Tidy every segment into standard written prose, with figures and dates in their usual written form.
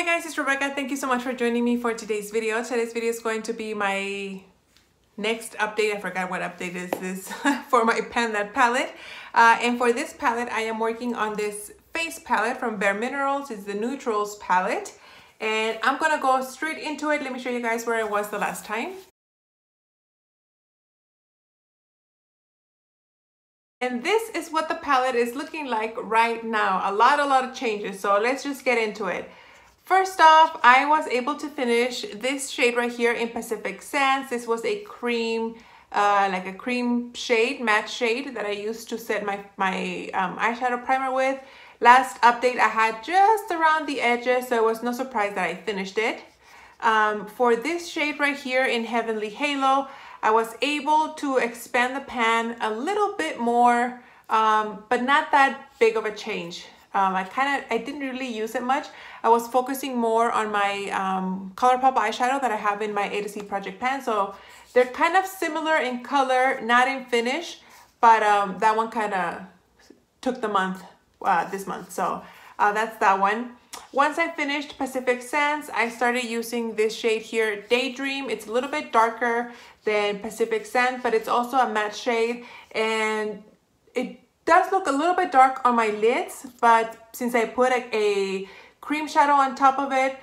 guys, it's Rebecca. Thank you so much for joining me for today's video. Today's video is going to be my next update. I forgot what update is this for my Pan That palette. And for this palette, I am working on this face palette from Bare Minerals. It's the Neutrals palette. And I'm gonna go straight into it. Let me show you guys where I was the last time. And this is what the palette is looking like right now. A lot of changes. So let's just get into it. First off, I was able to finish this shade right here in Pacific Sands. This was a cream, like a cream shade, matte shade that I used to set my eyeshadow primer with. Last update I had just around the edges, so it was no surprise that I finished it. For this shade right here in Heavenly Halo, I was able to expand the pan a little bit more, but not that big of a change. I didn't really use it much. I was focusing more on my ColourPop eyeshadow that I have in my A to C project pan. So they're kind of similar in color, not in finish, but that one kind of took the month, this month. So that's that one. Once I finished Pacific Sands, I started using this shade here, Daydream. It's a little bit darker than Pacific Sands, but it's also a matte shade, and it does look a little bit dark on my lids, but since I put a cream shadow on top of it,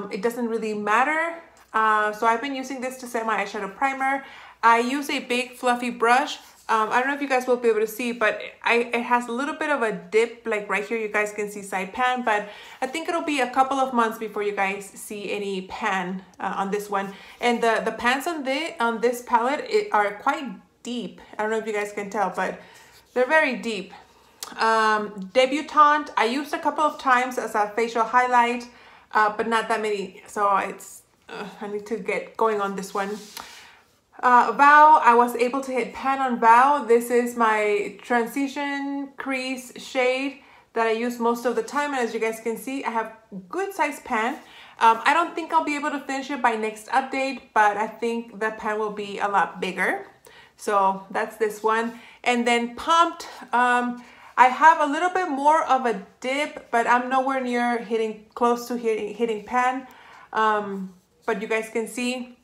it doesn't really matter. So I've been using this to set my eyeshadow primer. I use a big fluffy brush. I don't know if you guys will be able to see, but it has a little bit of a dip, like right here you guys can see side pan, but I think it'll be a couple of months before you guys see any pan on this one. And the pans on this palette are quite deep. I don't know if you guys can tell, but they're very deep. Debutante, I used a couple of times as a facial highlight, but not that many. So I need to get going on this one. Vow, I was able to hit pan on Vow. This is my transition crease shade that I use most of the time. And as you guys can see, I have good size pan. I don't think I'll be able to finish it by next update, but I think the pan will be a lot bigger. So that's this one. And then Pumped, I have a little bit more of a dip, but I'm nowhere near close to hitting pan. But you guys can see,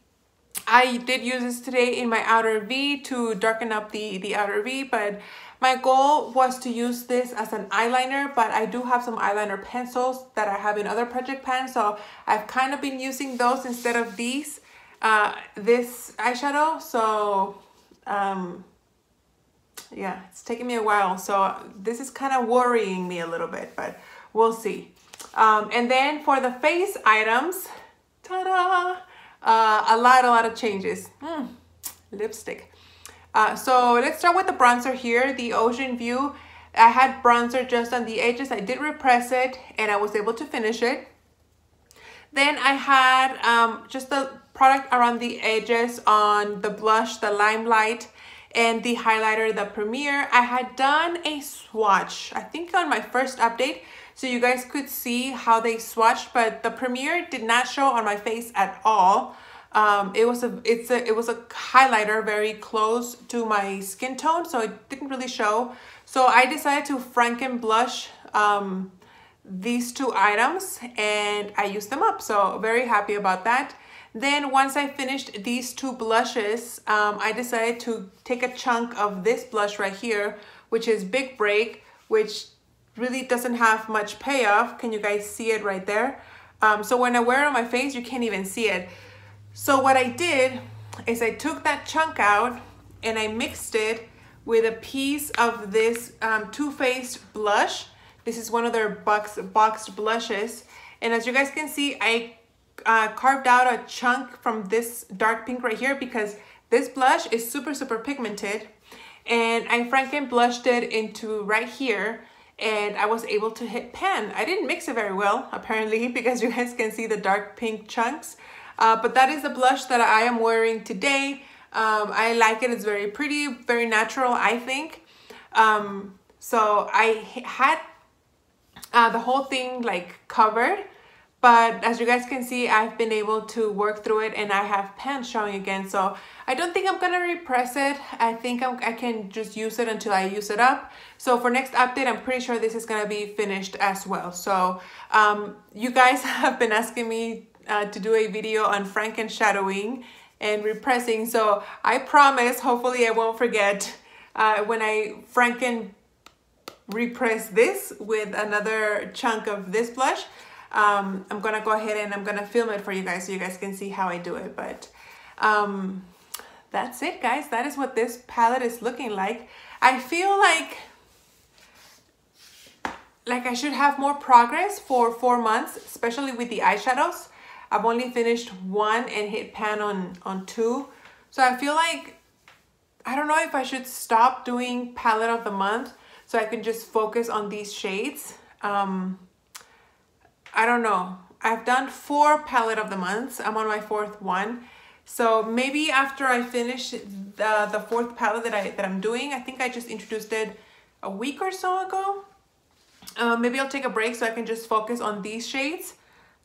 I did use this today in my outer V to darken up the outer V, but my goal was to use this as an eyeliner, but I do have some eyeliner pencils that I have in other project pans, so I've kind of been using those instead of this eyeshadow. So yeah, it's taking me a while, so this is kind of worrying me a little bit, but we'll see. And then for the face items, ta-da! A lot of changes. Lipstick. So let's start with the bronzer here, the Ocean View. I had bronzer just on the edges. I did repress it and I was able to finish it. Then I had just the product around the edges on the blush, the Limelight, and the highlighter, the Premier. I had done a swatch, I think on my first update, so you guys could see how they swatched, but the Premier did not show on my face at all. It was a highlighter very close to my skin tone, so it didn't really show. So I decided to Franken blush these two items, and I used them up, so very happy about that. Then once I finished these two blushes, I decided to take a chunk of this blush right here, which is Big Break, which really doesn't have much payoff. Can you guys see it right there? So when I wear it on my face, you can't even see it. So what I did is I took that chunk out and I mixed it with a piece of this Too Faced blush. This is one of their boxed blushes. And as you guys can see, I carved out a chunk from this dark pink right here because this blush is super pigmented. And I Franken blushed it into right here, and I was able to hit pan. I didn't mix it very well, apparently, because you guys can see the dark pink chunks. But that is the blush that I am wearing today. I like it. It's very pretty, very natural, I think. So I had the whole thing like covered, But as you guys can see, I've been able to work through it and I have pants showing again. So I don't think I'm gonna repress it. I think I can just use it until I use it up. So for next update, I'm pretty sure this is gonna be finished as well. So you guys have been asking me to do a video on franken shadowing and repressing. So I promise, hopefully I won't forget when I franken repress this with another chunk of this blush. I'm gonna go ahead and I'm gonna film it for you guys so you guys can see how I do it. But that's it, guys. That is what this palette is looking like. I feel like I should have more progress for 4 months, especially with the eyeshadows. I've only finished 1 and hit pan on 2. So I feel like, I don't know if I should stop doing palette of the month so I can just focus on these shades. I don't know. I've done 4 palette of the months. I'm on my 4th one. So maybe after I finish the 4th palette that I'm doing, I think I just introduced it a week or so ago. Maybe I'll take a break so I can just focus on these shades.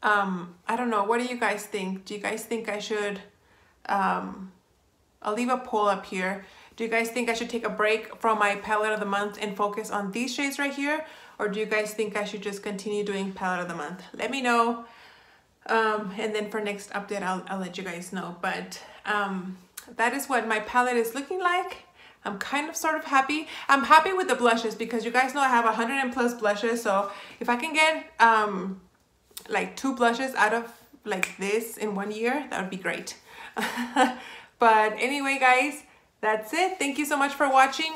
I don't know. What do you guys think? Do you guys think I should, I'll leave a poll up here. Do you guys think I should take a break from my palette of the month and focus on these shades right here? Or do you guys think I should just continue doing palette of the month? Let me know. And then for next update, I'll let you guys know. But that is what my palette is looking like. I'm kind of sort of happy. I'm happy with the blushes because you guys know I have 100+ blushes. So if I can get like 2 blushes out of like this in 1 year, that would be great. But anyway, guys, that's it. Thank you so much for watching.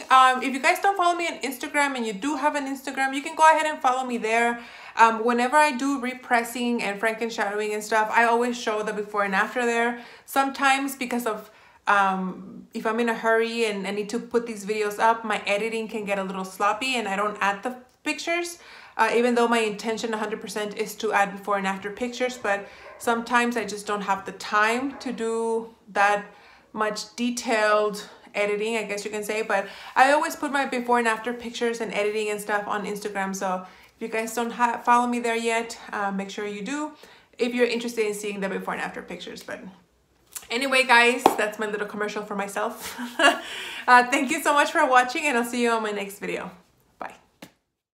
If you guys don't follow me on Instagram and you do have an Instagram, you can go ahead and follow me there. Whenever I do repressing and franken shadowing and stuff, I always show the before and after there. Sometimes because of if I'm in a hurry and I need to put these videos up, my editing can get a little sloppy and I don't add the pictures. Even though my intention 100% is to add before and after pictures, but sometimes I just don't have the time to do that much detailed editing, I guess you can say. But I always put my before and after pictures and editing and stuff on Instagram. So if you guys don't follow me there yet, make sure you do if you're interested in seeing the before and after pictures. But anyway, guys, that's my little commercial for myself. Thank you so much for watching and I'll see you on my next video.